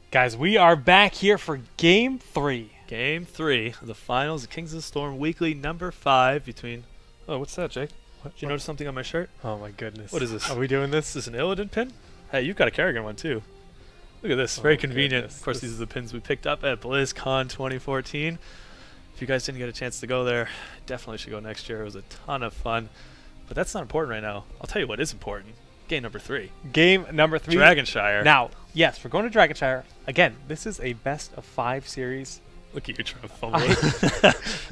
Guys, we are back here for Game 3. Game 3 of the finals of Kings of the Storm Weekly number 5 between... Oh, what's that, Jake? Did you notice something on my shirt? Oh my goodness. What is this? Are we doing this? Is this an Illidan pin? Hey, you've got a Kerrigan one too. Look at this. Very convenient. Goodness. Of course, these are the pins we picked up at BlizzCon 2014. If you guys didn't get a chance to go there, definitely should go next year. It was a ton of fun. But that's not important right now. I'll tell you what is important. Game number 3. Game number 3. Dragonshire. Now, yes, we're going to Dragonshire. Again, this is a best of 5 series. Look at you trying to fumble.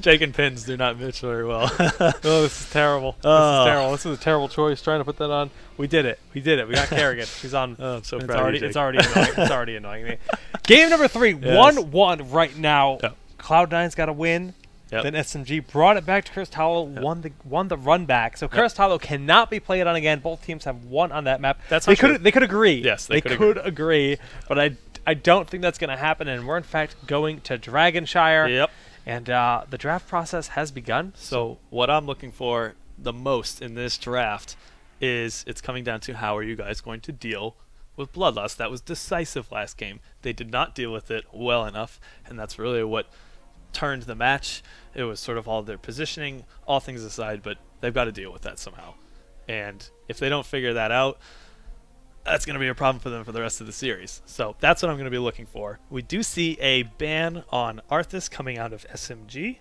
Jake and pins do not match very well. Oh, this is terrible. This is terrible. This is a terrible choice, trying to put that on. We did it. We did it. We got Kerrigan. She's on. Oh, I'm so proud of you, Jake. It's already annoying. It's already annoying me. Game number 3. Yes. 1-1 right now. Yep. Cloud9's got a win. Yep. Then SMG brought it back to Cursed Hollow, won the run back. So Cursed Hollow cannot be played on again. Both teams have won on that map. That's they could agree. Yes, they could agree. But I don't think that's going to happen. And we're in fact going to Dragonshire. Yep. And the draft process has begun. So what I'm looking for the most in this draft is it's coming down to how are you guys going to deal with bloodlust. That was decisive last game. They did not deal with it well enough, and that's really what turned the match. It was sort of all their positioning, all things aside, but they've got to deal with that somehow. And if they don't figure that out, that's going to be a problem for them for the rest of the series. So that's what I'm going to be looking for. We do see a ban on Arthas coming out of SMG.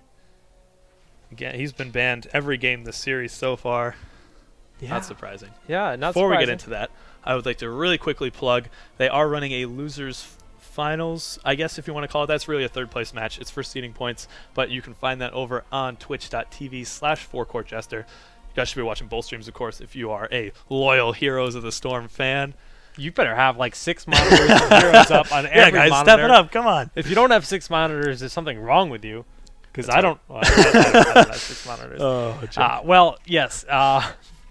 Again, he's been banned every game this series so far. Yeah. Not surprising. Yeah, not Before surprising. we get into that, I would like to really quickly plug, they are running a losers finals, I guess if you want to call it. That's really a third place match. It's for seeding points, but you can find that over on twitch.tv/4courtjester. You guys should be watching both streams, of course, if you are a loyal Heroes of the Storm fan. You better have like 6 monitors and heroes up on every Yeah, guys, monitor. step it up. Come on. If you don't have 6 monitors, there's something wrong with you. Because I don't. Well, I don't have 6 monitors. Oh, well, yes.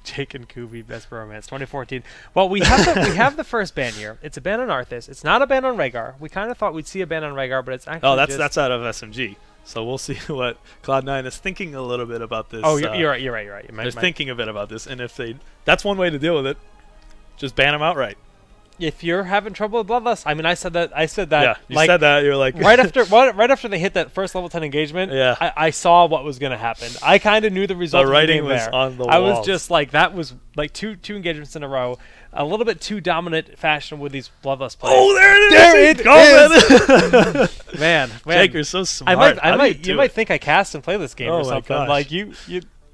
Jake and Kubi, Best Bromance, 2014. Well, we have the first ban here. It's a ban on Arthas. It's not a ban on Rhaegar. We kind of thought we'd see a ban on Rhaegar, but it's actually that's out of SMG. So we'll see what Cloud9 is thinking a little bit about this. Oh, you're right. You're right. They're thinking a bit about this, and if that's one way to deal with it. Just ban them outright. If you're having trouble with bloodlust, I mean, I said that. Yeah, you said that. You're like right after they hit that first level 10 engagement. Yeah, I saw what was going to happen. I kind of knew the result. The writing of the was there. on the I walls. was just like, that was like two engagements in a row. A little bit too dominant fashion with these bloodlust players. Oh, there it is! Man, Jake, you're so smart. You might think I cast and play this game or something. Gosh. Like you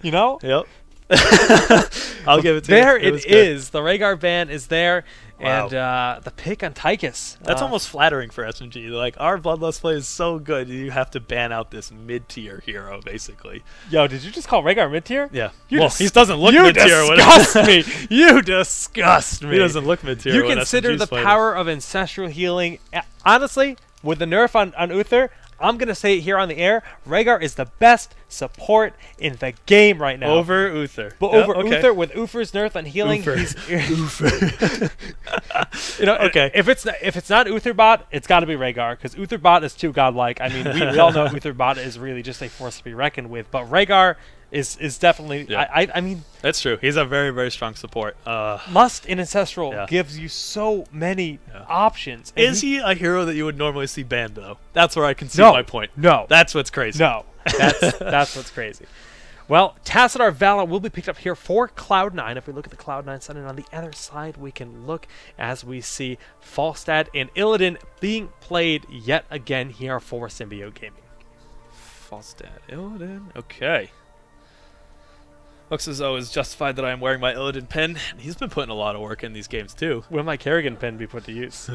know. Yep. I'll give it to you. There it is. The Rhaegar ban is there. Wow. And the pick on Tychus. That's almost flattering for SMG. Like, our Bloodlust play is so good, you have to ban out this mid-tier hero, basically. Yo, did you just call Rhaegar mid-tier? Yeah. He doesn't look mid-tier. You disgust me. You disgust me. He doesn't look mid-tier. You consider the power of ancestral healing. Honestly, with the nerf on Uther, I'm going to say it here on the air, Rhaegar is the best support in the game right now. Over Uther. But Uther, with Uther's nerf on healing, he's... Uther. Okay. If it's not Utherbot, it's got to be Rhaegar, because Utherbot is too godlike. I mean, we all know Utherbot is really just a force to be reckoned with, but Rhaegar is definitely... Yeah. I mean... That's true. He's a very, very strong support. Lust in Ancestral gives you so many options. Is he a hero that you would normally see banned, though? That's where I can see my point. No. That's what's crazy. No. That's what's crazy. Well, Tassadar Vala will be picked up here for Cloud9. If we look at the Cloud9 side, and on the other side, we can look as we see Falstad and Illidan being played yet again here for Symbiote Gaming. Falstad, Illidan. Okay. Looks as though it's justified that I am wearing my Illidan pin. He's been putting a lot of work in these games, too. Will my Kerrigan pin be put to use?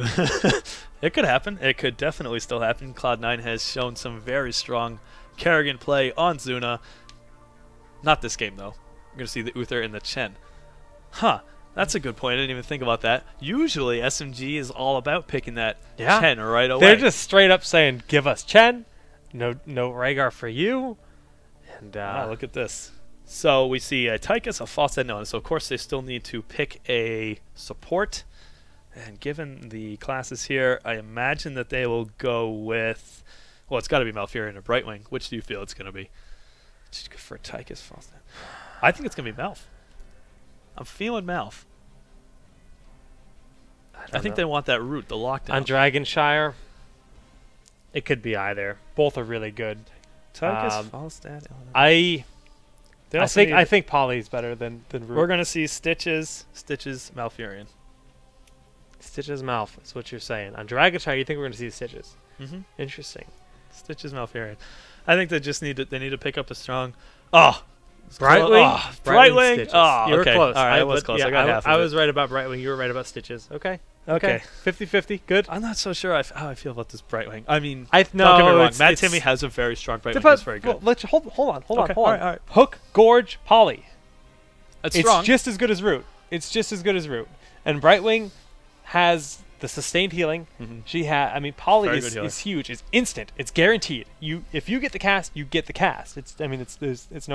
It could happen. It could definitely still happen. Cloud9 has shown some very strong Kerrigan play on Zuna. Not this game, though. We're going to see the Uther and the Chen. Huh. That's a good point. I didn't even think about that. Usually, SMG is all about picking that Chen right away. They're just straight up saying, give us Chen. No Rhaegar for you. And look at this. So we see a Tychus, a Falstad, no. So, of course, they still need to pick a support. And given the classes here, I imagine that they will go with... Well, it's got to be Malfurion or Brightwing. Which do you feel it's going to be? For Tychus, Falstad. I think it's going to be Malf. I'm feeling Malf. I think they want that root, the lockdown. On Dragonshire, it could be either. Both are really good. Tychus, Falstad, I think Polly's better than Root. We're gonna see Stitches, Malfurion. Stitches Malf is what you're saying. On Dragonshire, you think we're gonna see Stitches? Mm-hmm. Interesting. Stitches, Malfurion. I think they just need to pick up a strong. Oh, Brightwing. Brightwing. Stitches. Oh, you were okay. close. All right, I was close. Yeah, I got half of I it. was right about Brightwing. You were right about Stitches. Okay. Okay. 50-50. Good. I'm not so sure how I feel about this Brightwing. I mean, no, don't get me wrong. Matt it's Timmy has a very strong Brightwing. But, It's very good. well, let's hold on. All right. Hook, Gorge, Polly. It's It's strong. just as good as Root. And Brightwing has the sustained healing. Mhm. I mean, Polly Very good healing. is huge. It's instant. It's guaranteed. If you get the cast, you get the cast. It's no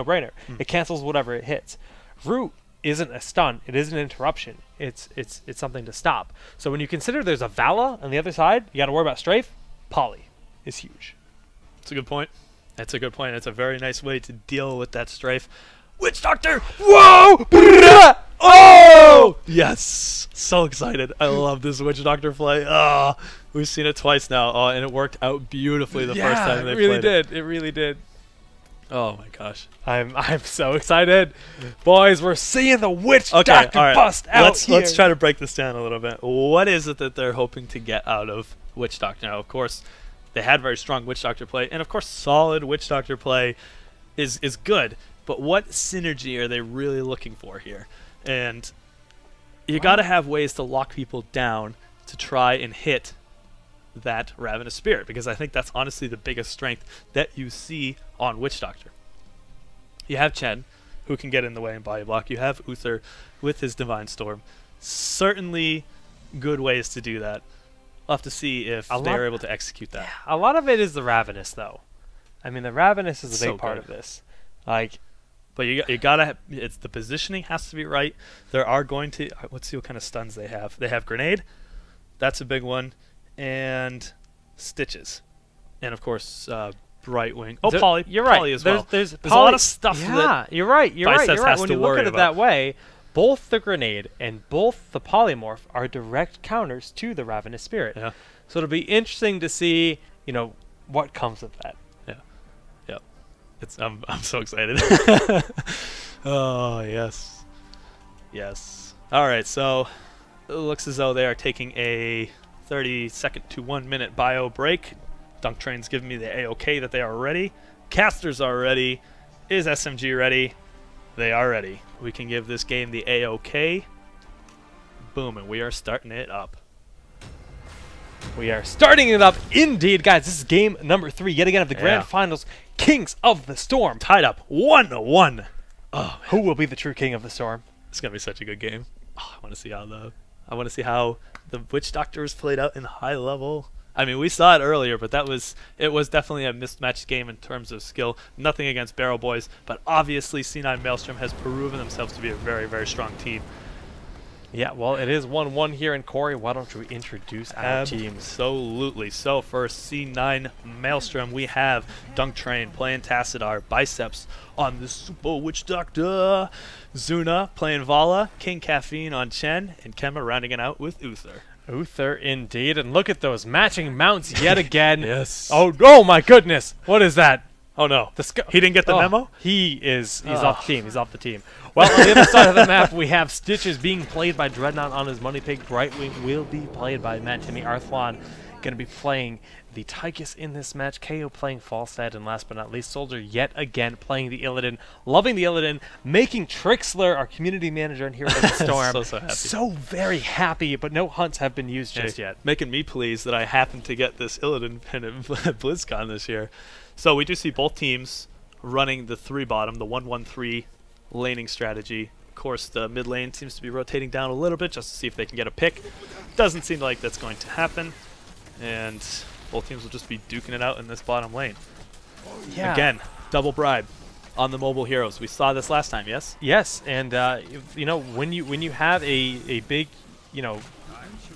brainer. It cancels whatever it hits. Root isn't a stun. It isn't an interruption. It's something to stop. So when you consider there's a Vala on the other side, you got to worry about strafe. Polly is huge. That's a good point. That's a good point. It's a very nice way to deal with that strafe. Witch Doctor! Whoa! Oh! Yes! So excited. I love this Witch Doctor play. Oh, we've seen it twice now. Oh, and it worked out beautifully the first time they played it. It really did. Oh my gosh. I'm so excited. Boys, we're seeing the Witch Okay, Doctor all right. bust out here. Let's try to break this down a little bit. What is it that they're hoping to get out of Witch Doctor? Now, of course, they had very strong Witch Doctor play, and of course, solid Witch Doctor play is good. But what synergy are they really looking for here? And you got to have ways to lock people down to try and hit that Ravenous Spirit, because I think that's honestly the biggest strength that you see on Witch Doctor. You have Chen, who can get in the way and body block. You have Uther with his Divine Storm. Certainly good ways to do that. We'll have to see if they're able to execute that. A lot of it is the Ravenous, though. I mean, the Ravenous is a big part of this. But you gotta. It's the positioning has to be right. There are going to. Let's see what kind of stuns they have. They have Grenade. That's a big one, and Stitches, and of course Brightwing. Oh, Polly. You're right. Polly as well. There's a lot of stuff. Yeah, you're right. Biceps has When to you look worry at it about. that way, both the Grenade and both the Polymorph are direct counters to the Ravenous Spirit. Yeah. So it'll be interesting to see, what comes of that. I'm so excited. Oh yes. All right, so it looks as though they are taking a 30-second to 1 minute bio break. Dunk Train's giving me the A-OK that they are ready. Casters are ready. Is SMG ready? They are ready. We can give this game the A-OK. Boom, and we are starting it up. We are starting it up indeed, guys. This is game number 3, yet again, of the Grand Finals. Kings of the Storm. Tied up 1-1. Oh, who will be the true King of the Storm? It's gonna be such a good game. Oh, I want to see how the Witch Doctor is played out in high level. I mean, we saw it earlier, but it was definitely a mismatched game in terms of skill. Nothing against Barrel Boys, but obviously C9 Maelstrom has proven themselves to be a very, very strong team. Yeah, well, it is 1-1 here in Corey. Why don't we introduce our teams? Absolutely. So for C9 Maelstrom, we have Dunk Train playing Tassadar, Biceps on the Super Witch Doctor, Zuna playing Vala, King Caffeine on Chen, and Kemma rounding it out with Uther. Uther, indeed. And look at those matching mounts yet again. Yes. Oh my goodness. What is that? Oh no. He didn't get the memo? He's off the team. He's off the team. Well, on the other side of the map, we have Stitches being played by Dreadnought on his Money Pig. Brightwing will be played by Matt Timmy. Arthlon going to be playing the Tychus in this match. KO playing Falstad. And last but not least, Soldier yet again playing the Illidan. Loving the Illidan. Making Trixler our community manager in Heroes of the Storm. so happy. So very happy, but no hunts have been used just yet. Making me pleased that I happened to get this Illidan pin at BlizzCon this year. So we do see both teams running the 3-bottom, the 1-1-3 laning strategy. Of course, the mid lane seems to be rotating down a little bit just to see if they can get a pick. Doesn't seem like that's going to happen. And both teams will just be duking it out in this bottom lane. Yeah. Again, double bribe on the mobile heroes. We saw this last time, yes? Yes, and when you have a big,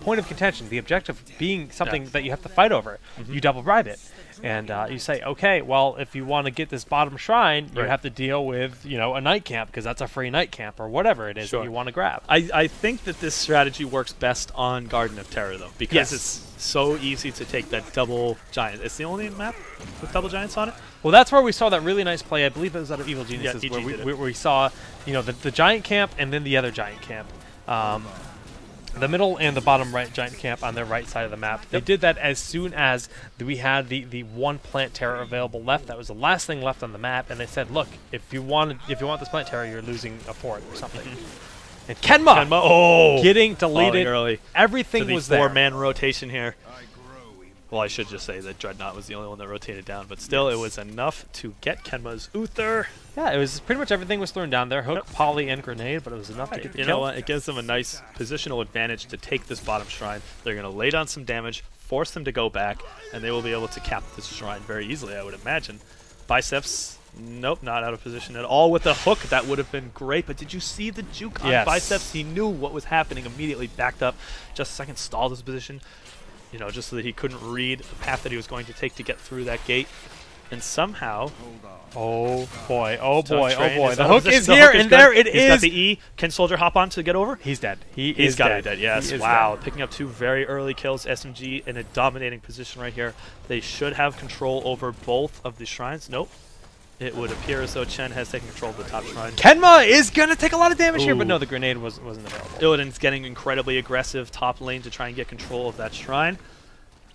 point of contention, the objective being something that you have to fight over, you double bribe it. And you say, okay, well, if you want to get this bottom shrine, you have to deal with, you know, a night camp, because that's a free night camp, or whatever it is that you want to grab. I think that this strategy works best on Garden of Terror, though, because it's so easy to take that double giant. It's the only map with double giants on it. Well, that's where we saw that really nice play. I believe it was out of Evil Geniuses, where we saw, you know, the giant camp and then the other giant camp. The middle and the bottom right giant camp on their right side of the map. They did that as soon as we had the one plant terror available left. That was the last thing left on the map, and they said, look, if you want this plant terror, you're losing a fort or something. And Kenma, getting deleted early. Everything was there. 4-man rotation here. Well, I should just say that Dreadnought was the only one that rotated down, but still it was enough to get Kenma's Uther. Yeah, it was pretty much everything was thrown down there. Hook, poly, and grenade, but it was enough to get the kill. You know what? It gives them a nice positional advantage to take this bottom shrine. They're going to lay down some damage, force them to go back, and they will be able to cap this shrine very easily, I would imagine. Biceps, nope, not out of position at all with the hook. That would have been great, but did you see the juke on Biceps? He knew what was happening, immediately backed up, just a second, stalled his position. You know, just so that he couldn't read the path that he was going to take to get through that gate. And somehow... Oh boy, oh boy, oh boy. The hook is here, and there it is. He's got the E. Can Soldier hop on to get over? He's dead. He's got to be dead, yes. Wow, picking up 2 very early kills. SMG in a dominating position right here. They should have control over both of the shrines. Nope. It would appear as though Chen has taken control of the top shrine. Kenma is going to take a lot of damage here, but no, the grenade wasn't available. Illidan's getting incredibly aggressive top lane to try and get control of that shrine.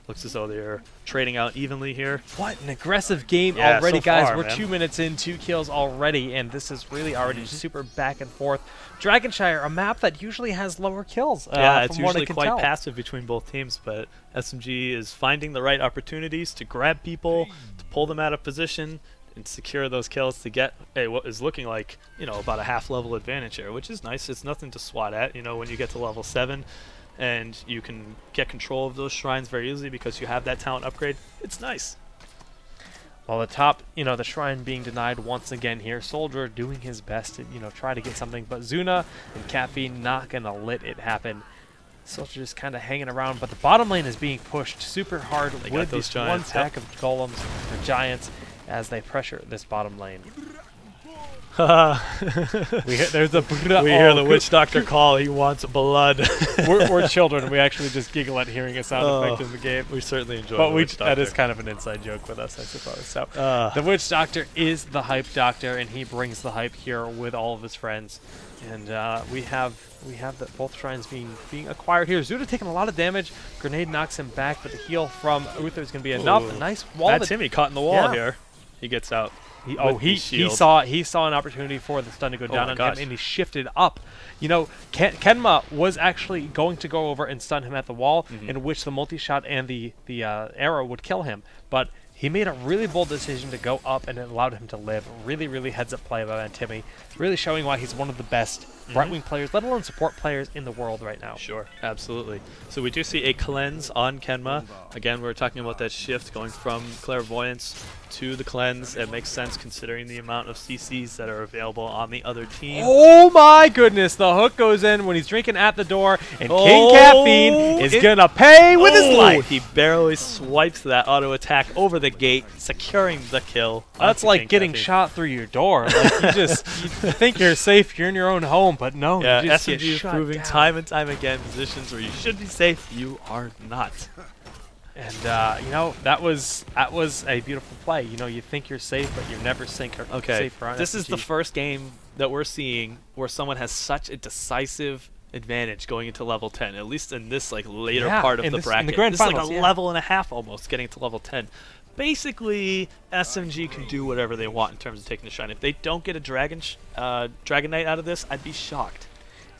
Looks as though they're trading out evenly here. What an aggressive game already, so guys. far, We're 2 minutes in, 2 kills already, and this is really already super back and forth. Dragonshire, a map that usually has lower kills. Yeah, it's usually quite passive between both teams, but SMG is finding the right opportunities to grab people, to pull them out of position, and secure those kills to get what is looking like, you know, about a half-level advantage here, which is nice. It's nothing to swat at, you know, when you get to level 7. And you can get control of those shrines very easily because you have that talent upgrade. It's nice. Well, the top, you know, the shrine being denied once again here. Soldier doing his best to, you know, try to get something, but Zuna and Caffeine not gonna let it happen. Soldier just kind of hanging around, but the bottom lane is being pushed super hard with these one stack of golems or giants as they pressure this bottom lane. There's a we hear the witch doctor call. He wants blood. we're children. We actually just giggle at hearing a sound effect in the game. We certainly enjoy. But the witch doctor. That is kind of an inside joke with us, I suppose. So the witch doctor is the hype doctor, and he brings the hype here with all of his friends. And we have both shrines being acquired here. Zuna taking a lot of damage. Grenade knocks him back, but the heal from Uther is going to be enough. A nice wall. That's him. He caught in the wall here. He gets out. He saw an opportunity for the stun to go down on him, and he shifted up. You know, Kenma was actually going to go over and stun him at the wall, in which the multi-shot and the arrow would kill him. But he made a really bold decision to go up, and it allowed him to live. Really, really heads-up play by Van Timmy. Really showing why he's one of the best right-wing players, let alone support players in the world right now. Sure, absolutely. So we do see a cleanse on Kenma. Again, we're talking about that shift going from Clairvoyance to the cleanse. It makes sense considering the amount of CCs that are available on the other team. Oh my goodness, the hook goes in when he's drinking at the door, and King Caffeine is going to pay with his life. He barely swipes that auto attack over the gate, securing the kill. That's like getting shot through your door. Like you think you're safe, you're in your own home, but no, you just SMG is proving time and time again, positions where you should be safe, you are not. And you know, that was a beautiful play. You know, you think you're safe, but you're never safe. This is the first game that we're seeing where someone has such a decisive advantage going into level 10. At least in this like later part of the bracket. In the grand finals, this is like a level and a half almost getting to level 10. Basically, SMG can do whatever they want in terms of taking the shine. If they don't get a Dragon Knight out of this, I'd be shocked.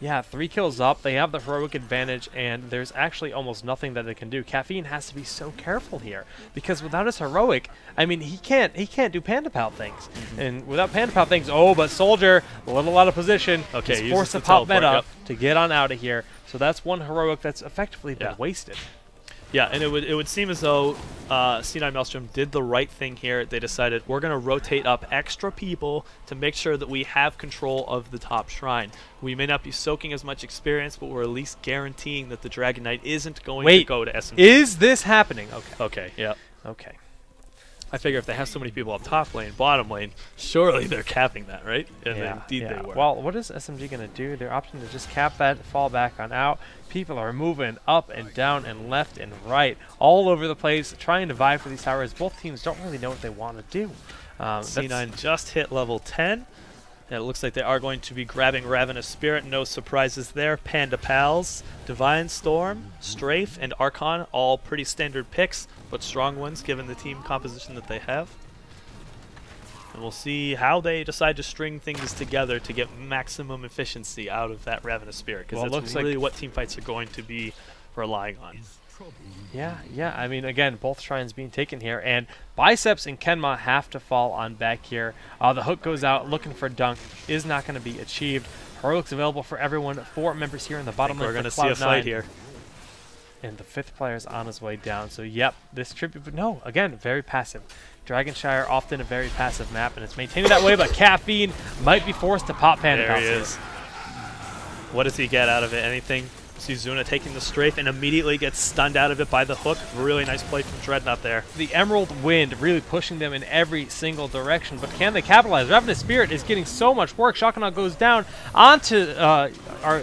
Yeah, 3 kills up. They have the heroic advantage, and there's actually almost nothing that they can do. Caffeine has to be so careful here because without his heroic, I mean, he can't do Panda Pal things. And without Panda Pal things, but Soldier a little out of position. Okay, he's forced to pop meta to get on out of here. So that's one heroic that's effectively been wasted. Yeah, and it would seem as though C9 Maelstrom did the right thing here. They decided we're going to rotate up extra people to make sure that we have control of the top shrine. We may not be soaking as much experience, but we're at least guaranteeing that the Dragon Knight isn't going to go to SMG. Is this happening? Okay. Okay, yeah. Okay. I figure if they have so many people up top lane, bottom lane, surely they're capping that, right? And Yeah, indeed they were. Well, what is SMG going to do? Their option to just cap that, fall back on out. People are moving up and down and left and right, all over the place, trying to vie for these towers. Both teams don't really know what they want to do. C9 just hit level 10. And it looks like they are going to be grabbing Ravenous Spirit. No surprises there. Panda Pals, Divine Storm, Strafe, and Archon, all pretty standard picks, but strong ones given the team composition that they have. And we'll see how they decide to string things together to get maximum efficiency out of that Ravenous Spirit, because that's really what team fights are going to be relying on. Yeah. I mean, again, both shrines being taken here, and Biceps and Kenma have to fall on back here. The hook goes out, looking for Dunk, is not going to be achieved. Heroics available for everyone. 4 members here in the bottom lane. We're going to see a fight here. And the 5th player is on his way down. So, yep, this tribute, but no, again, very passive. Dragonshire, often a very passive map, and it's maintaining that way, but Caffeine might be forced to pop Panda. There he is. What does he get out of it? Anything? See Zuna taking the strafe and immediately gets stunned out of it by the hook. Really nice play from Dreadnought there. The Emerald Wind really pushing them in every single direction, but can they capitalize? Ravenous Spirit is getting so much work. Shockanaut goes down onto our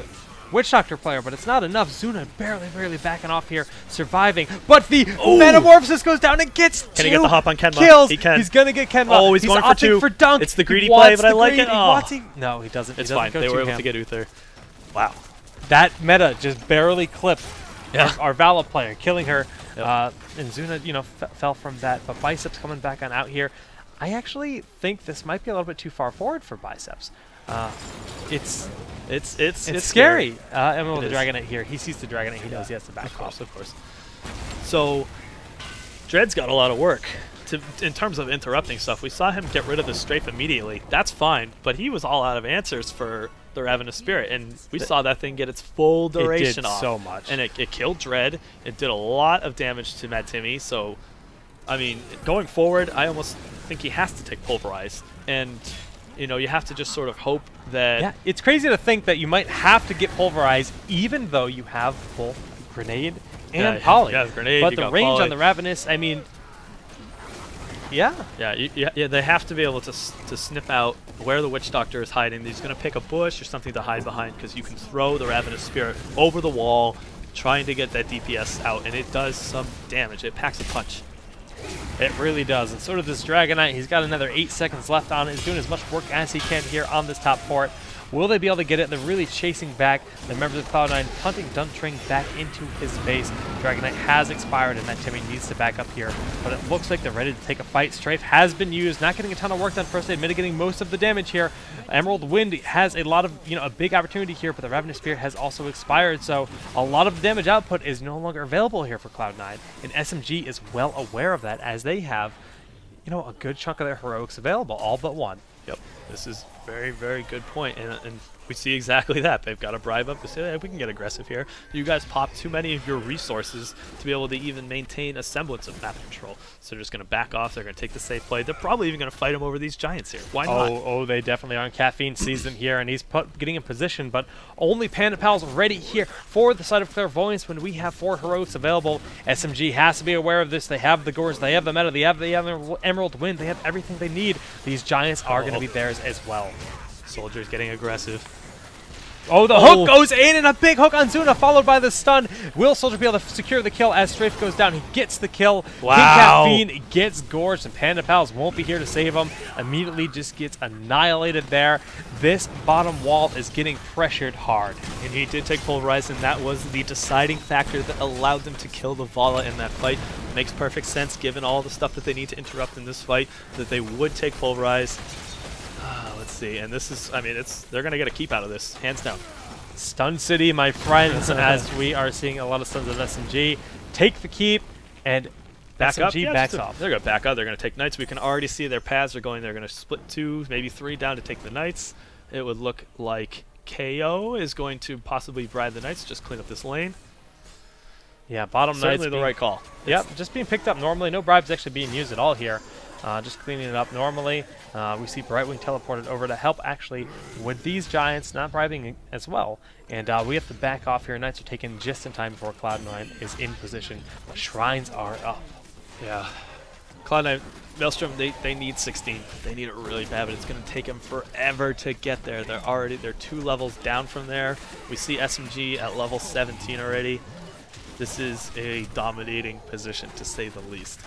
Witch Doctor player, but it's not enough. Zuna barely backing off here, surviving, but the Metamorphosis goes down and gets Can he get the hop on Kenma? kills. He can. He's going to get Kenma. Oh, he's going for 2. For Dunk. It's the greedy play, but I like it. Oh. No, he doesn't. It's fine. They were able to get Uther. Wow. That meta just barely clipped Yeah. our Vala player, killing her. Yep. And Zuna, fell from that. But Biceps coming back on out here. I actually think this might be a little bit too far forward for Biceps. It's scary. Emerald the Dragon Knight here. He sees the Dragon Knight. He knows he has to back off. Of course. So, Dread's got a lot of work. In terms of interrupting stuff, we saw him get rid of the strafe immediately. That's fine, but he was all out of answers for the Ravenous Spirit, and we saw that thing get its full duration off. It did so much. And it killed Dread. It did a lot of damage to Mad Timmy, so, I mean, going forward, I almost think he has to take Pulverize. And, you have to just sort of hope that... Yeah, it's crazy to think that you might have to get Pulverize even though you have both Grenade and Poly. Yeah, Grenade, but you the got range Poly. on the Ravenous, I mean... Yeah. Yeah, they have to be able to sniff out where the Witch Doctor is hiding. He's going to pick a bush or something to hide behind, because you can throw the Ravenous Spirit over the wall trying to get that DPS out, and it does some damage. It packs a punch. It really does. And so does this Dragon Knight. He's got another 8 seconds left on it. He's doing as much work as he can here on this top port. Will they be able to get it? They're really chasing back the members of Cloud9, punting Duntring back into his base. Dragon Knight has expired, and that Timmy needs to back up here. But it looks like they're ready to take a fight. Strafe has been used, not getting a ton of work done first aid, mitigating most of the damage here. Emerald Wind has a lot of, a big opportunity here, but the Ravenous Spirit has also expired, so a lot of the damage output is no longer available here for Cloud9. And SMG is well aware of that, as they have, a good chunk of their heroics available, all but one. Yep, this is very, very good point, and we see exactly that. They've got to bribe up to say, hey, we can get aggressive here. You guys pop too many of your resources to be able to even maintain a semblance of map control. So they're just going to back off. They're going to take the safe play. They're probably even going to fight him over these giants here. Why not? Oh, they definitely are. Caffeine sees them here, and he's getting in position, but only Panda Pal's ready here for the side of Clairvoyance when we have 4 heroics available. SMG has to be aware of this. They have the Gorge, they have the meta, they have the Emerald Wind, they have everything they need. These giants are going to be theirs as well. Soldiers getting aggressive. Oh, the hook goes in, and a big hook on Zuna, followed by the stun. Will Soldier be able to secure the kill as Strafe goes down? He gets the kill. Wow. King Caffeine gets gorged, and Panda Pals won't be here to save him. Immediately just gets annihilated there. This bottom wall is getting pressured hard. And he did take Pulverize, and that was the deciding factor that allowed them to kill the Vala in that fight. Makes perfect sense, given all the stuff that they need to interrupt in this fight, that they would take Pulverize. Let's see, and this is, they're going to get a keep out of this, hands down. Stun City, my friends, as we are seeing a lot of stuns of SMG. Take the keep, and back up. SMG backs off. They're going to back up, they're going to take Knights. We can already see their paths are going, they're going to split 2, maybe 3 down to take the Knights. It would look like KO is going to possibly bribe the Knights, just clean up this lane. Yeah, bottom Knight's certainly the right call. Yep, just being picked up normally. No bribes actually being used at all here. Just cleaning it up normally. We see Brightwing teleported over to help actually with these Giants, not bribing as well. And we have to back off here. Knights are taken just in time before Cloud9 is in position. The Shrines are up. Yeah. Cloud9, Maelstrom, they need 16. They need it really bad, but it's going to take them forever to get there. They're 2 levels down from there. We see SMG at level 17 already. This is a dominating position, to say the least.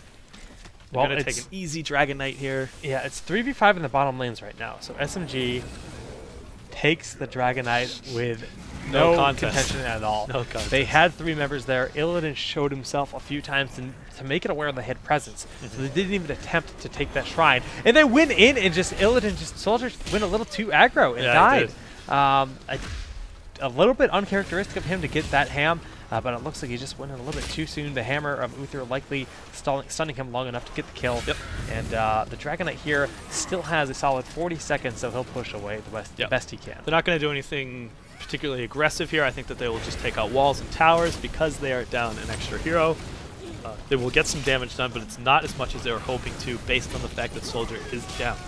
They're going to take an easy Dragon Knight here. Yeah, it's 3v5 in the bottom lanes right now. So SMG takes the Dragon Knight with no contention at all. No contest. They had 3 members there. Illidan showed himself a few times to make it aware they had presence. So they didn't even attempt to take that shrine. And they went in and soldiers went a little too aggro and died. A little bit uncharacteristic of him to get that ham. But it looks like he just went in a little bit too soon. The hammer of Uther likely stunning him long enough to get the kill. Yep. And the Dragon Knight here still has a solid 40 seconds, so he'll push away the best he can. They're not going to do anything particularly aggressive here. I think that they will just take out walls and towers because they are down an extra hero. They will get some damage done, but it's not as much as they were hoping to based on the fact that Soldier is down.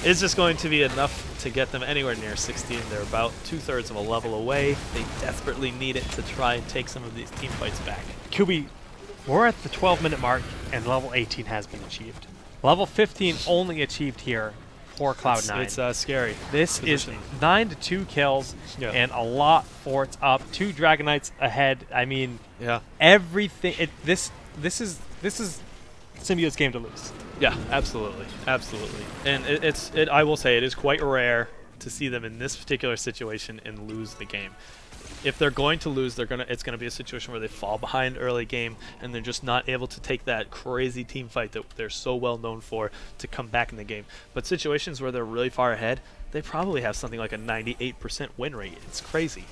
Is this going to be enough to get them anywhere near 16? They're about 2/3 of a level away. They desperately need it to try and take some of these team fights back. QB, we're at the 12-minute mark, and level 18 has been achieved. Level 15 only achieved here for Cloud9. It's scary. This position. is 9 to 2 kills, and a lot for it's up. 2 Dragon Knights ahead. I mean, everything. This is Symbiote's game to lose. Yeah, absolutely, absolutely. And I will say it is quite rare to see them in this particular situation and lose the game. If they're going to lose, it's gonna be a situation where they fall behind early game and they're just not able to take that crazy team fight that they're so well known for to come back in the game. But situations where they're really far ahead, they probably have something like a 98% win rate. It's crazy.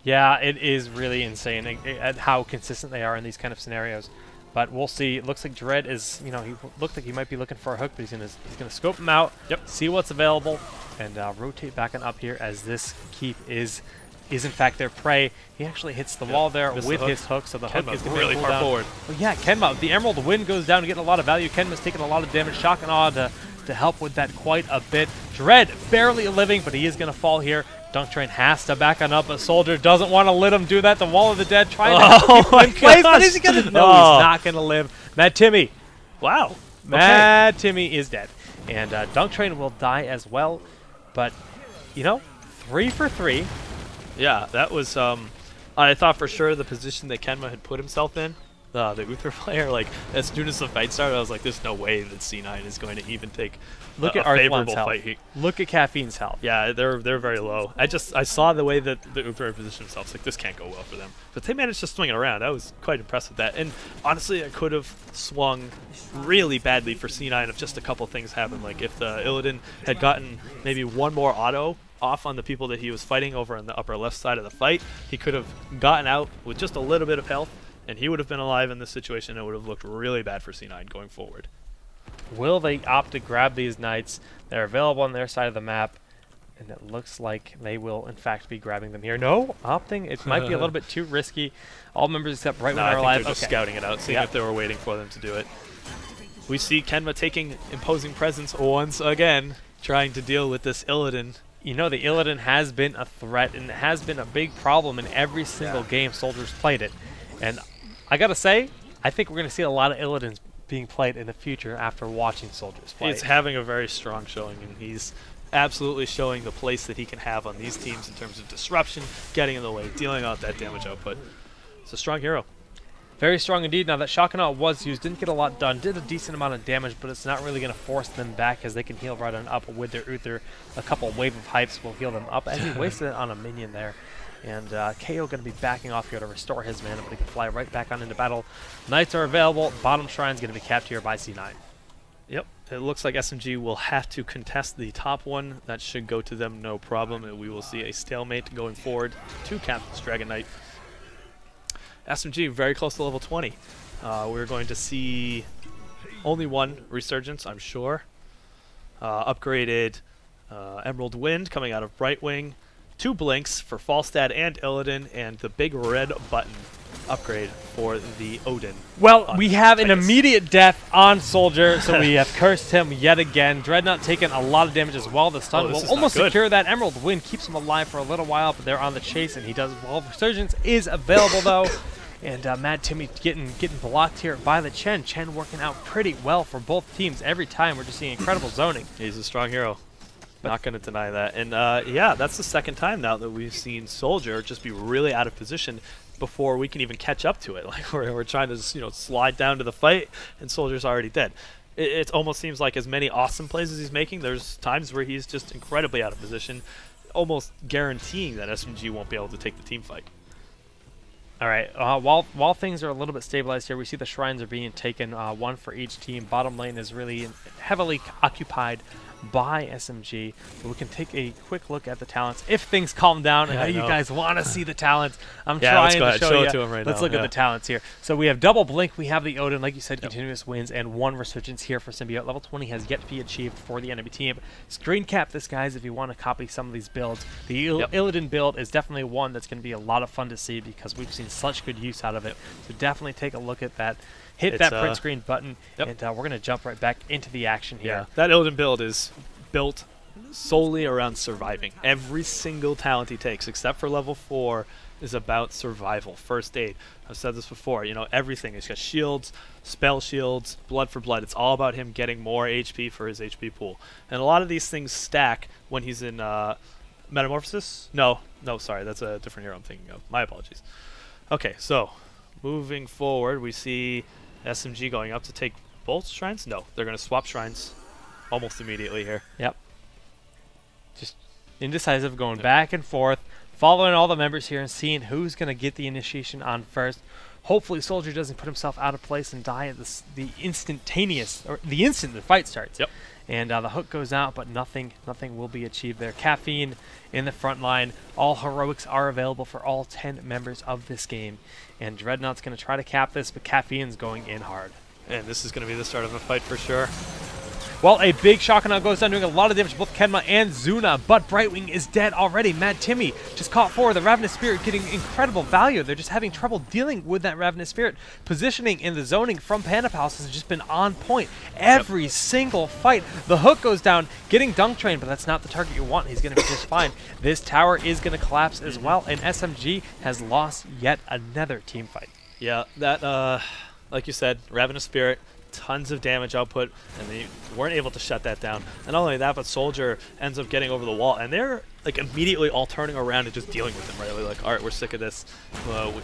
Yeah, it is really insane at how consistent they are in these kind of scenarios. But we'll see. It looks like Dread is, he looked like he might be looking for a hook, but he's gonna scope him out, see what's available, and rotate back and up here as this keep is in fact their prey. He actually hits the wall there with his hook, so the hook is going to really far forward. Well, yeah, Kenma, the Emerald Wind goes down, getting a lot of value. Kenma's taking a lot of damage. Shock and Awe to help with that quite a bit. Dread barely living, but he is going to fall here. Dunk Train has to back on up, but Soldier doesn't want to let him do that. The Wall of the Dead trying to keep him in place, but is he going to? No, he's not going to live. Mad Timmy. Wow. Mad Timmy is dead. And Dunk Train will die as well. But, 3 for 3. Yeah, that was, I thought for sure the position that Kenma had put himself in, the Uther player, like, as soon as the fight started, I was like, there's no way that C9 is going to even take a favorable fight. Look at Caffeine's health. Yeah, they're very low. I saw the way that the Uther positioned himself. Like, this can't go well for them. But they managed to swing it around. I was quite impressed with that. And honestly, it could have swung really badly for C9 if just a couple things happened. Like, if the Illidan had gotten maybe one more auto off on the people that he was fighting over on the upper left side of the fight, he could have gotten out with just a little bit of health, and he would have been alive in this situation. It would have looked really bad for C9 going forward. Will they opt to grab these Knights? They're available on their side of the map, and it looks like they will, in fact, be grabbing them here. No, opting. It might be a little bit too risky. All members except Brightwing are alive. They're just scouting it out, seeing if they were waiting for them to do it. We see Kenma taking imposing presence once again, trying to deal with this Illidan. The Illidan has been a threat, and it has been a big problem in every single game Soldiers played it. And I gotta say, I think we're gonna see a lot of Illidans being played in the future after watching Soldiers play. He's having a very strong showing, and he's absolutely showing the place that he can have on these teams in terms of disruption, getting in the way, dealing out that damage output. It's a strong hero. Very strong indeed. Now that Shock and Awe was used, didn't get a lot done, did a decent amount of damage, but it's not really going to force them back as they can heal right on up with their Uther. A couple wave of hypes will heal them up, as he wasted it on a minion there. And KO going to be backing off here to restore his mana, but he can fly right back on into battle. Knights are available. Bottom Shrine's going to be capped here by C9. Yep, it looks like SMG will have to contest the top one. That should go to them no problem, and we will see a stalemate going forward to cap this Dragon Knight. SMG very close to level 20. We're going to see only one resurgence, I'm sure. Upgraded Emerald Wind coming out of Brightwing. 2 blinks for Falstad and Illidan, and the big red button upgrade for the Odin. Well, we have an Titus. immediate death on Soldier, so we have cursed him yet again. Dreadnought taking a lot of damage as well. The stun will almost secure that Emerald Wind, keeps him alive for a little while, but they're on the chase, and he does well. Resurgence is available, though. And Mad Timmy getting blocked here by the Chen. Chen working out pretty well for both teams every time. We're just seeing incredible zoning. He's a strong hero. Not going to deny that. And yeah, that's the second time now that we've seen Soldier just be really out of position before we can even catch up to it. Like we're trying to just, slide down to the fight, and Soldier's already dead. It almost seems like as many awesome plays as he's making, there's times where he's just incredibly out of position, almost guaranteeing that SMG won't be able to take the team fight. All right, while things are a little bit stabilized here, we see the shrines are being taken, 1 for each team. Bottom lane is really heavily occupied by SMG. But we can take a quick look at the talents if things calm down. Yeah, I know you guys want to see the talents. I'm let's trying go to ahead. show Show you. it to him right Let's now. look at the talents here. So we have double blink. We have the Odin, like you said, continuous wins, and 1 resurgence here for Symbiote. Level 20 has yet to be achieved for the enemy team. Screen cap this, guys, if you want to copy some of these builds. The Illidan build is definitely one that's going to be a lot of fun to see because we've seen such good use out of it. So definitely take a look at that. Hit that print screen button, and we're going to jump right back into the action here. Yeah, that Illidan build is built solely around surviving. Every single talent he takes, except for level 4, is about survival, first aid. I've said this before, everything. He's got shields, spell shields, blood for blood. It's all about him getting more HP for his HP pool. And a lot of these things stack when he's in Metamorphosis. No, sorry, that's a different hero I'm thinking of. My apologies. Okay, so moving forward, we see SMG going up to take both shrines. No, they're going to swap shrines almost immediately here. Yep. Just indecisive, going back and forth, following all the members here and seeing who's going to get the initiation on first. Hopefully Soldier doesn't put himself out of place and die at the instant the fight starts. Yep. And the hook goes out, but nothing will be achieved there. Caffeine in the front line. All heroics are available for all 10 members of this game. And Dreadnought's going to try to cap this, but Caffeine's going in hard. And this is going to be the start of a fight for sure. Well, a big Shockonaut goes down, doing a lot of damage to both Kenma and Zuna, but Brightwing is dead already. Mad Timmy just caught forward. The Ravenous Spirit getting incredible value. They're just having trouble dealing with that Ravenous Spirit. Positioning in the zoning from Panda Palace has just been on point. Every single fight. The hook goes down, getting Dunk Train, but that's not the target you want. He's going to be just fine. This tower is going to collapse as well, and SMG has lost yet another team fight. Yeah, that, like you said, Ravenous Spirit, tons of damage output, and they weren't able to shut that down. And not only that, but Soldier ends up getting over the wall, and they're like immediately all turning around and just dealing with him, right? They're like, all right, we're sick of this.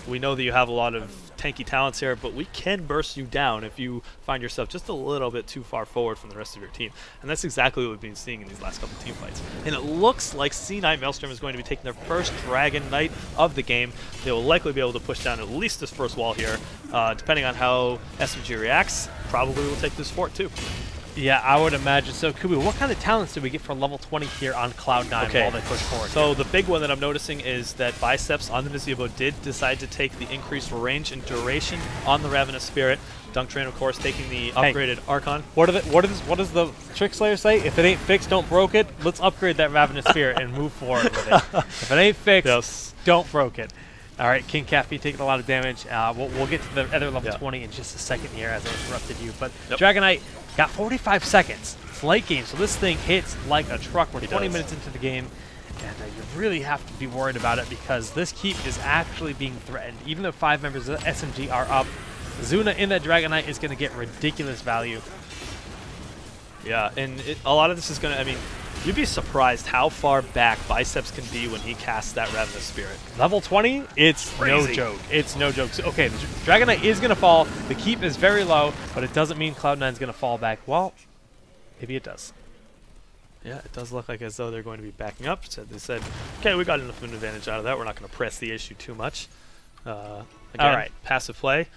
We know that you have a lot of tanky talents here, but we can burst you down if you find yourself just a little bit too far forward from the rest of your team. And that's exactly what we've been seeing in these last couple of team fights. And it looks like C9 Maelstrom is going to be taking their first Dragon Knight of the game. They will likely be able to push down at least this first wall here. Depending on how SMG reacts, probably will take this fort too. Yeah, I would imagine. So, Kubi, what kind of talents do we get for level 20 here on Cloud9 while they push forward? So the big one that I'm noticing is that Biceps on the Mizubo did decide to take the increased range and duration on the Ravenous Spirit. Dunk Train, of course, taking the upgraded Archon. What does the Trick Slayer say? If it ain't fixed, don't broke it. Let's upgrade that Ravenous Spirit and move forward with it. If it ain't fixed, don't broke it. All right, King Caffey taking a lot of damage. We'll get to the other level 20 in just a second here as I interrupted you. But Dragon Knight got 45 seconds. It's late game, so this thing hits like a truck. We're 20 minutes into the game, and you really have to be worried about it because this keep is actually being threatened. Even though 5 members of the SMG are up, Zuna in that Dragon Knight is going to get ridiculous value. Yeah, and a lot of this is going to, I mean, you'd be surprised how far back Biceps can be when he casts that Ravenous Spirit. Level 20, it's crazy. No joke. It's no joke. So, okay, the Dragon Knight is going to fall. The keep is very low, but it doesn't mean Cloud9 is going to fall back. Well, maybe it does. Yeah, it does look like as though they're going to be backing up. So they said, okay, we got enough of an advantage out of that. We're not going to press the issue too much. Again, all right. Passive play.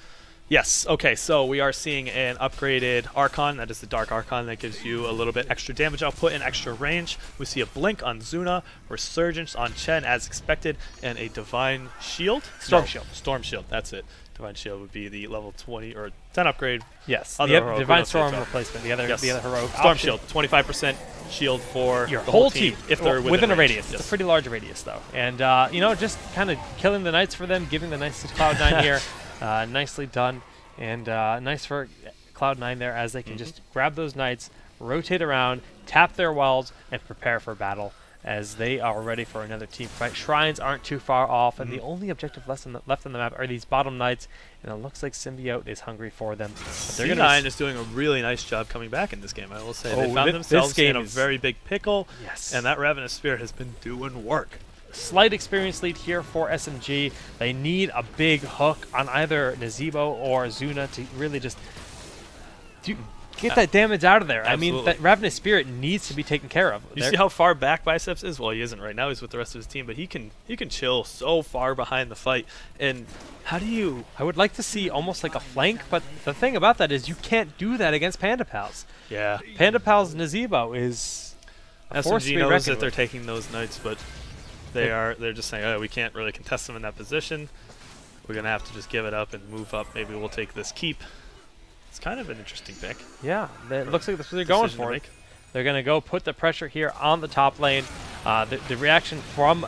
Yes. Okay, so we are seeing an upgraded Archon. That is the Dark Archon that gives you a little bit extra damage output and extra range. We see a Blink on Zuna, Resurgence on Chen as expected, and a Divine Shield? Storm Shield. Storm Shield, that's it. Divine Shield would be the level 20 or 10 upgrade. Yes, Other the heroic, Divine Storm replacement, the other heroic Storm option. Shield, 25% shield for Your the whole team, if they're within a range. radius. Yes. It's a pretty large radius, though. And, you know, just kind of killing the Knights for them, giving the Knights to Cloud9 here. Nicely done. And nice for Cloud9 there, as they can just grab those Knights, rotate around, tap their wells, and prepare for battle as they are ready for another team fight. Shrines aren't too far off, and the only objective left on the map are these bottom Knights, and it looks like Symbiote is hungry for them. But they're C9 is doing a really nice job coming back in this game, I will say. They found this themselves game in a very big pickle, Yes. and that Ravenous Spirit has been doing work. Slight experience lead here for SMG. They need a big hook on either Nazebo or Zuna to really just get that damage out of there. Absolutely. I mean, that Ravenous Spirit needs to be taken care of. You see how far back Biceps is? Well, he isn't right now. He's with the rest of his team, but he can chill so far behind the fight. And how do you... I would like to see almost like a flank, but the thing about that is you can't do that against Panda Pals. Yeah. Panda Pals Nazebo is a force to SMG be knows reckoned that they're with. taking those Knights, but they're just saying, oh, we can't really contest them in that position. We're going to have to just give it up and move up. Maybe we'll take this keep. It's kind of an interesting pick. Yeah, it looks like that's what they're going for. They're going to go put the pressure here on the top lane. The reaction from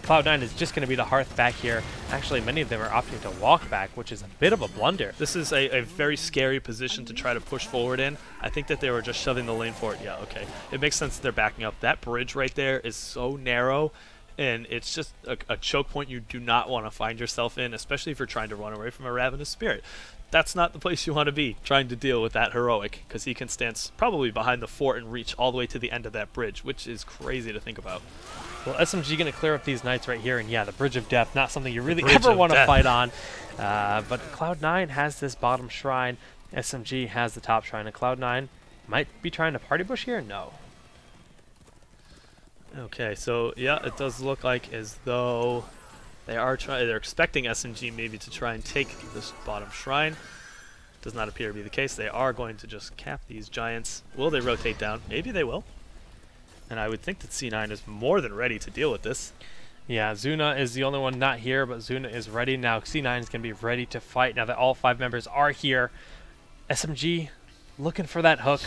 Cloud9 is just going to be the Hearth back here. Actually, many of them are opting to walk back, which is a bit of a blunder. This is a very scary position to try to push forward in. I think that they were just shoving the lane forward. Yeah, okay. It makes sense that they're backing up. That bridge right there is so narrow, and it's just a choke point you do not want to find yourself in, especially if you're trying to run away from a Ravenous Spirit. That's not the place you want to be, trying to deal with that heroic, because he can stand probably behind the fort and reach all the way to the end of that bridge, which is crazy to think about. Well, SMG going to clear up these Knights right here, and yeah, the Bridge of Death, not something you really ever want to fight on. But Cloud9 has this bottom shrine, SMG has the top shrine, and Cloud9 might be trying to party bush here? No. Okay, so yeah, it does look like as though they're expecting SMG maybe to try and take this bottom shrine. Does not appear to be the case. They are going to just cap these giants. Will they rotate down? Maybe they will. And I would think that C9 is more than ready to deal with this. Yeah, Zuna is the only one not here, but Zuna is ready now. C9 is going to be ready to fight now that all 5 members are here. SMG looking for that hook.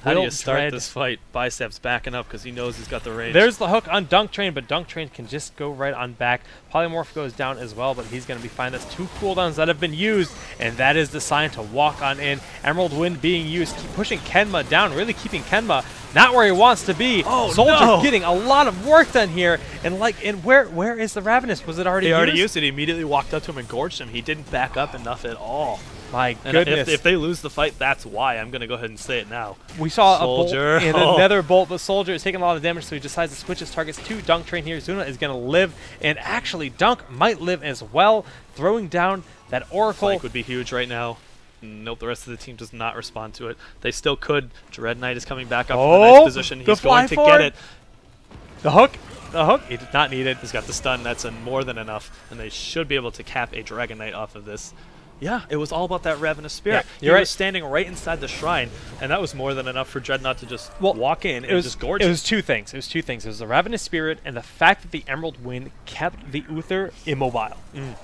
How do you start this fight? Biceps backing up because he knows he's got the range. There's the hook on Dunk Train, but Dunk Train can just go right on back. Polymorph goes down as well, but he's going to be fine. That's 2 cooldowns that have been used, and that is the sign to walk on in. Emerald Wind being used, keep pushing Kenma down, really keeping Kenma not where he wants to be. Oh, Soldier no. getting a lot of work done here, and where is the Ravenous? Was it already used? He already used it. He immediately walked up to him and gorged him. He didn't back up enough at all. My And goodness. if they lose the fight, that's why. I'm going to go ahead and say it now. We saw Soldier. a bolt and another bolt, but Soldier is taking a lot of damage, so he decides to switch his targets to Dunk Train here. Zuna is going to live, and actually Dunk might live as well, throwing down that Oracle. Flank would be huge right now. Nope, the rest of the team does not respond to it. They still could. Dread Knight is coming back up from the nice position. He's going to get it. The hook. The hook. He did not need it. He's got the stun. That's more than enough, and they should be able to cap a Dragon Knight off of this. Yeah, it was all about that Ravenous Spirit. Yeah, you're he right. was standing right inside the shrine, and that was more than enough for Dreadnought to just walk in and just gorge It him. was 2 things. It was 2 things. It was the Ravenous Spirit and the fact that the Emerald Wind kept the Uther immobile.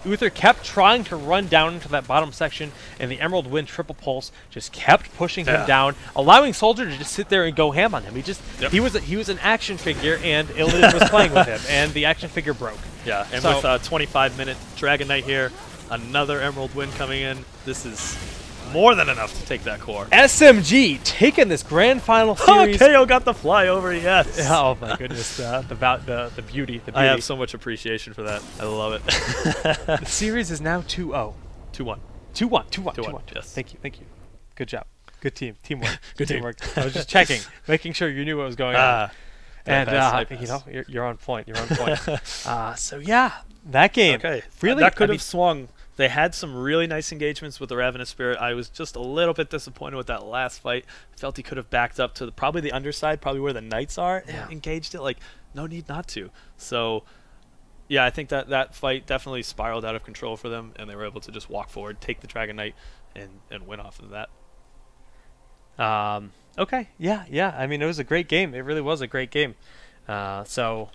Uther kept trying to run down into that bottom section, and the Emerald Wind triple pulse just kept pushing him down, allowing Soldier to just sit there and go ham on him. He was an action figure, and Illidan was playing with him, and the action figure broke. Yeah, and So- with a 25-minute Dragon Knight here, another Emerald Wind coming in, this is more than enough to take that core. SMG taking this grand final series. KO got the flyover, yes. Oh my goodness, the beauty. I have so much appreciation for that. I love it. The series is now 2-0. 2-1. 2-1. Yes. Thank you. Good job. Good team. Teamwork. Good team. teamwork. I was just checking, making sure you knew what was going on. And you know, you're on point. You're on point. So yeah, that game. Okay. Really, that could have swung. They had some really nice engagements with the Ravenous Spirit. I was just a little bit disappointed with that last fight. I felt he could have backed up to probably the underside, probably where the Knights are, and engaged it. Like, no need not to. So Yeah, I think that fight definitely spiraled out of control for them, and they were able to just walk forward, take the Dragon Knight, and win off of that. Okay, yeah. I mean, it was a great game. It really was a great game. So,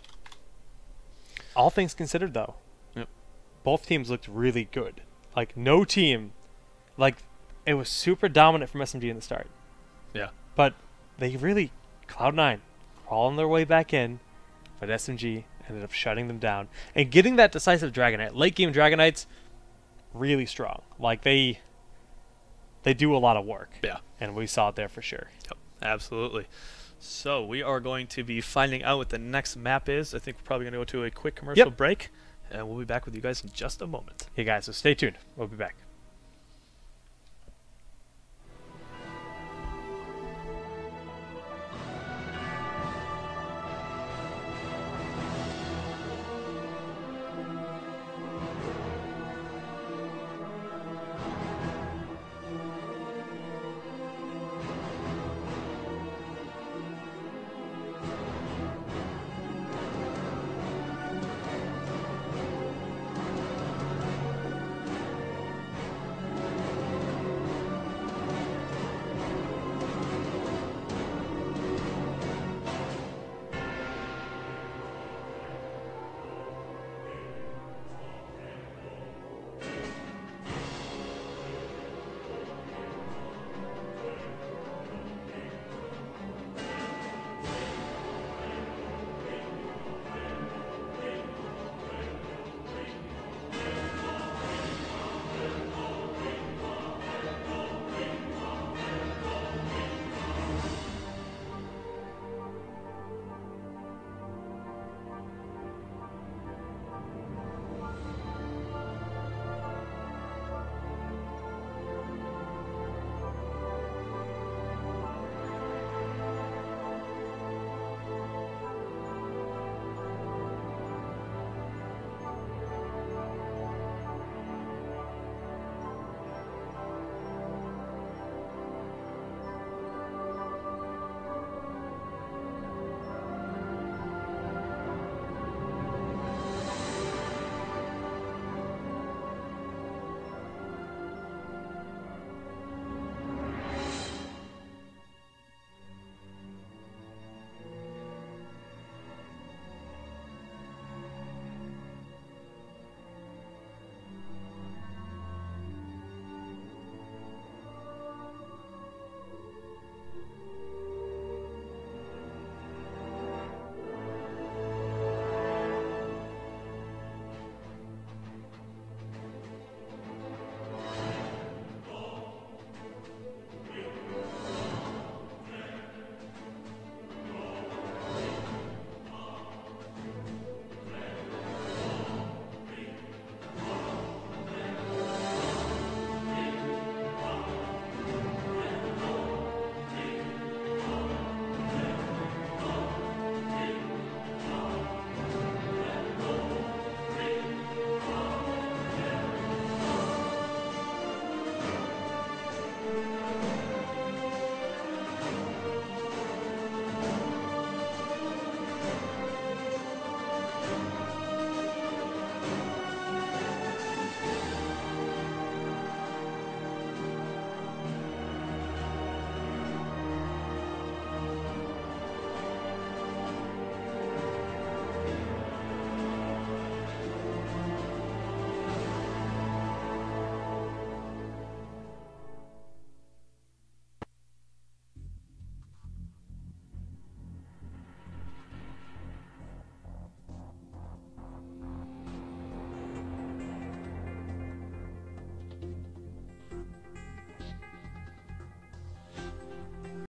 all things considered, though, Yep. both teams looked really good. Like, no team, like, it was super dominant from SMG in the start. Yeah. But they really, Cloud9, crawling their way back in, but SMG ended up shutting them down. And getting that decisive Dragon Knight, late game Dragon Knights, really strong. Like, they do a lot of work. Yeah. And we saw it there for sure. Yep. Absolutely. So we are going to be finding out what the next map is. I think we're probably going to go to a quick commercial break, and we'll be back with you guys in just a moment. Hey guys, so stay tuned. We'll be back.